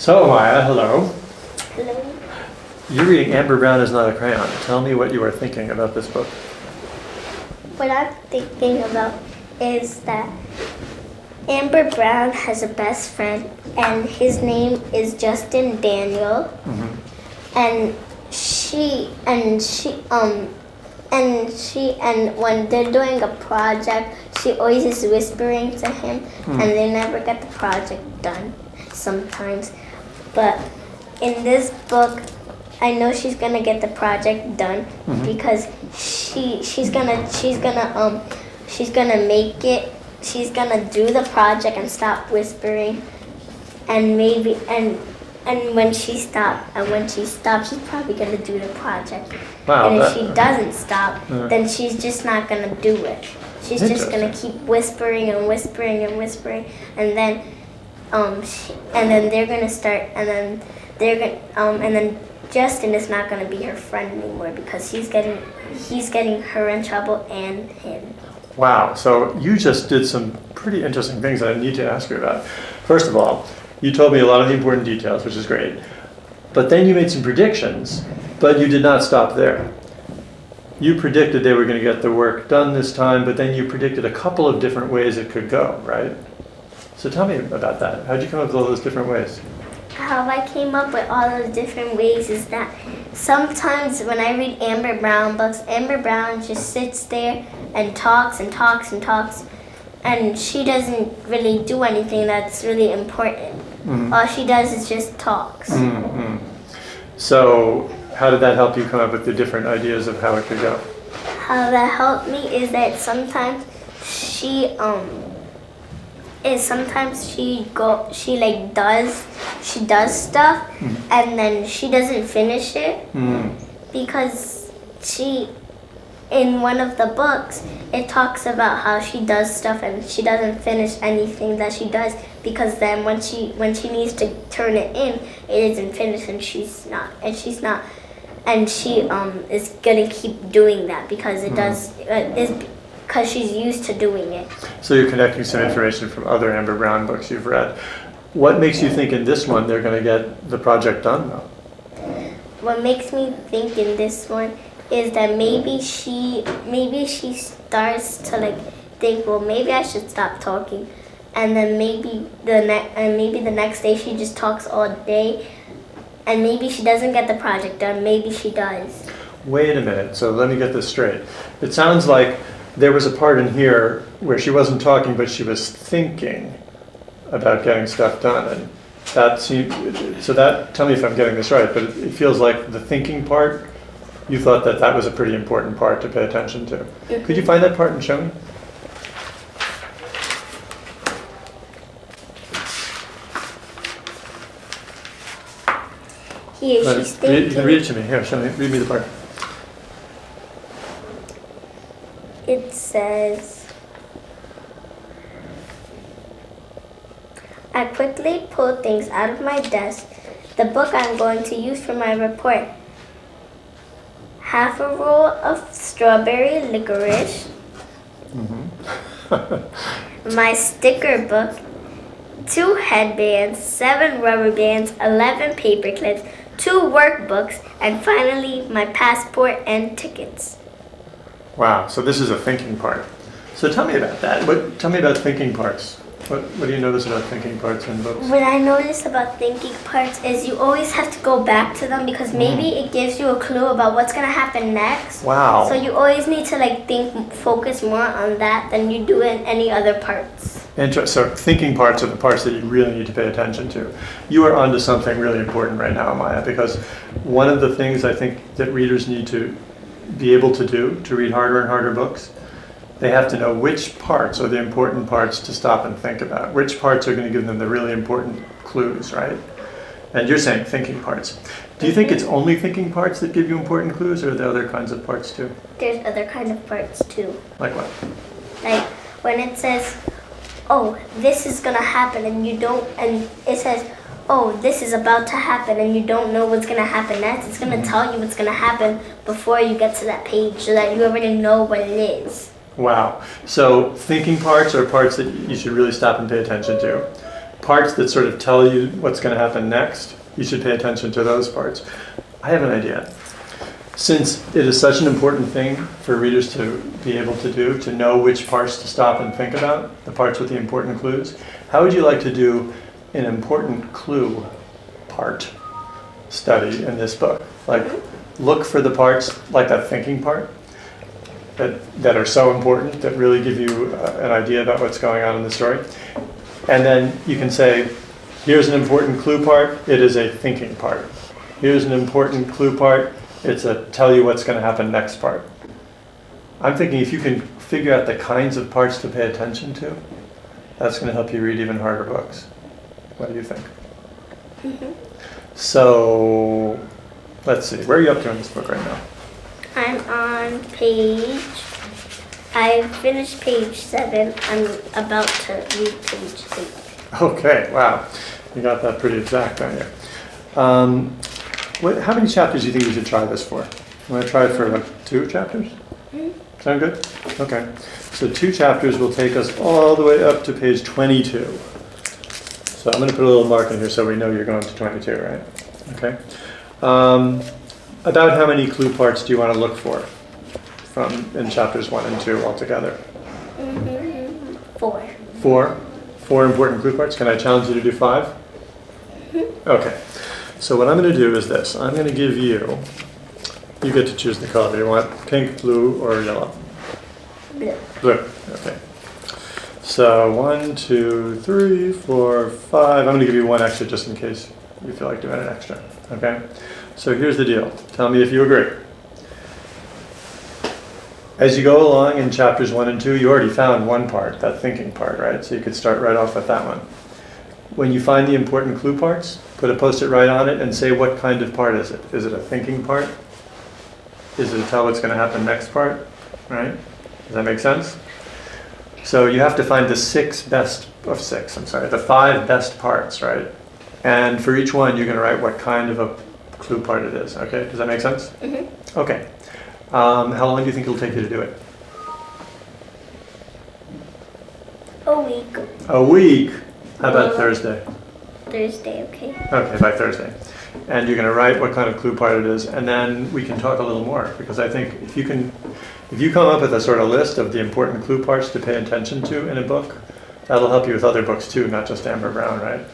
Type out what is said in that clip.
So, Maya, hello. Hello. You're reading Amber Brown is Not a Crayon. Tell me what you are thinking about this book. What I'm thinking about is that Amber Brown has a best friend, and his name is Justin Daniel. And and when they're doing a project, she always is whispering to him, and they never get the project done sometimes. But in this book, I know she's gonna get the project done because she's gonna make it. She's gonna do the project and stop whispering, and when she stops, she's probably gonna do the project. Wow, and if she doesn't stop, then she's just not gonna do it. She's just gonna keep whispering and whispering and whispering, and then they're gonna start, and then Justin is not gonna be her friend anymore because he's getting her in trouble and him. Wow, so you just did some pretty interesting things that I need to ask you about. First of all, you told me a lot of the important details, which is great. But then you made some predictions, but you did not stop there. You predicted they were going to get the work done this time, but then you predicted a couple of different ways it could go, right? So tell me about that. How'd you come up with all those different ways? How I came up with all those different ways is that sometimes when I read Amber Brown books, Amber Brown just sits there and talks and talks and talks, and she doesn't really do anything that's really important. All she does is just talks. So how did that help you come up with the different ideas of how it could go? How that helped me is that sometimes she does stuff and then she doesn't finish it because in one of the books it talks about how she does stuff and she doesn't finish anything that she does because then when she needs to turn it in, it isn't finished and she is gonna keep doing that because because she's used to doing it. So you're connecting some information from other Amber Brown books you've read. What makes you think in this one they're going to get the project done though? What makes me think in this one is that maybe she starts to think, well, maybe I should stop talking, and then maybe the next day she just talks all day, and maybe she doesn't get the project done. Maybe she does. Wait a minute. So let me get this straight. It sounds like there was a part in here where she wasn't talking, but she was thinking about getting stuff done, and that seemed. So that, tell me if I'm getting this right, but it feels like the thinking part. You thought that was a pretty important part to pay attention to. Could you find that part and show me? Here, she's thinking. You can read it to me. Here, show me. Read me the part. It says, I quickly pulled things out of my desk. The book I'm going to use for my report. Half a roll of strawberry licorice. My sticker book. 2 headbands, 7 rubber bands, 11 paper clips, 2 workbooks, and finally my passport and tickets. Wow, so this is a thinking part. So tell me about that. Tell me about thinking parts. What do you notice about thinking parts in books? What I notice about thinking parts is you always have to go back to them because maybe it gives you a clue about what's going to happen next. Wow. So you always need to focus more on that than you do in any other parts. So thinking parts are the parts that you really need to pay attention to. You are onto something really important right now, Maya, because one of the things I think that readers need to be able to do to read harder and harder books, they have to know which parts are the important parts to stop and think about. Which parts are going to give them the really important clues, right? And you're saying thinking parts. Do you think it's only thinking parts that give you important clues, or are there other kinds of parts too? There's other kind of parts too. Like what? Like when it says, oh, this is going to happen, and it says, oh, this is about to happen, and you don't know what's going to happen next. It's going to tell you what's going to happen before you get to that page so that you already know what it is. Wow. So thinking parts are parts that you should really stop and pay attention to. parts that sort of tell you what's going to happen next, you should pay attention to those parts. I have an idea. Since it is such an important thing for readers to be able to do, to know which parts to stop and think about, the parts with the important clues, how would you like to do an important clue part study in this book? Like, look for the parts, like that thinking part, that are so important, that really give you an idea about what's going on in the story. And then you can say, here's an important clue part, it is a thinking part. Here's an important clue part, it's a tell you what's going to happen next part. I'm thinking if you can figure out the kinds of parts to pay attention to, that's going to help you read even harder books. What do you think? Mm-hmm. So, let's see, where are you up to in this book right now? I'm on I finished page 7. I'm about to read page 8. Okay, wow. You got that pretty exact, don't you? How many chapters do you think we should try this for? You want to try it for like 2 chapters? Mm-hmm. Sound good? Okay. So 2 chapters will take us all the way up to page 22. So I'm going to put a little mark in here so we know you're going to 22, right? Okay. About how many clue parts do you want to look for in chapters 1 and 2 altogether? 4. 4? 4 important clue parts? Can I challenge you to do 5? Mm-hmm. Okay. So what I'm going to do is this. I'm going to give you get to choose the color. You want pink, blue, or yellow? Blue. Blue. Okay. So 1, 2, 3, 4, 5. I'm going to give you 1 extra just in case you feel like doing an extra. Okay? So here's the deal. Tell me if you agree. As you go along in chapters 1 and 2, you already found 1 part, that thinking part, right? So you could start right off with that one. When you find the important clue parts, put a post-it right on it and say what kind of part is it. Is it a thinking part? Is it a tell what's going to happen next part? Right? Does that make sense? So you have to find the 5 best parts, right? And for each one, you're going to write what kind of a clue part it is. Okay? Does that make sense? Mm-hmm. Okay. How long do you think it'll take you to do it? A week. A week? How about Thursday? Thursday, okay. Okay, by Thursday. And you're going to write what kind of clue part it is, and then we can talk a little more, because I think if you come up with a sort of list of the important clue parts to pay attention to in a book, that'll help you with other books too, not just Amber Brown, right?